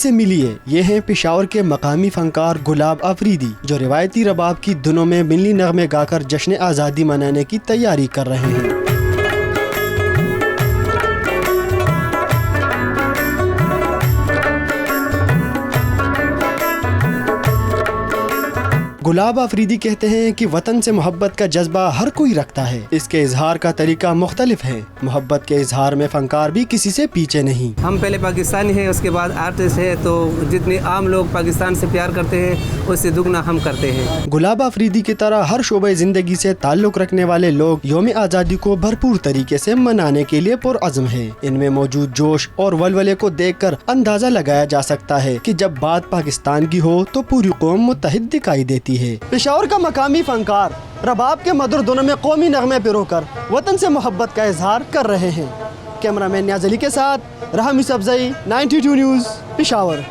इनसे मिलिए। ये हैं पेशावर के मकामी फनकार गुलाब अफरीदी, जो रिवायती रबाब की धुनों में मिली नगमे गाकर जश्न आज़ादी मनाने की तैयारी कर रहे हैं। गुलाब अफरीदी कहते हैं कि वतन से मोहब्बत का जज्बा हर कोई रखता है। इसके इजहार का तरीका मुख्तलिफ है। मोहब्बत के इजहार में फनकार भी किसी से पीछे नहीं। हम पहले पाकिस्तानी हैं, उसके बाद आर्टिस्ट है, तो जितने आम लोग पाकिस्तान से प्यार करते हैं उससे दुगना हम करते हैं। गुलाब अफरीदी की तरह हर शोबे जिंदगी से ताल्लुक रखने वाले लोग यौम आज़ादी को भरपूर तरीके से मनाने के लिए पुरअज़्म है। इनमें मौजूद जोश और वलवले को देखकर अंदाजा लगाया जा सकता है कि जब बात पाकिस्तान की हो तो पूरी कौम मुत्तहिद दिखाई देती है। पेशावर का मकामी फनकार रबाब के मधुर धुनों में कौमी नगमे पिरोकर वतन से मोहब्बत का इजहार कर रहे हैं। कैमरामैन नियाज़ अली के साथ राहमी सब्ज़ई, 92 न्यूज़, पेशावर।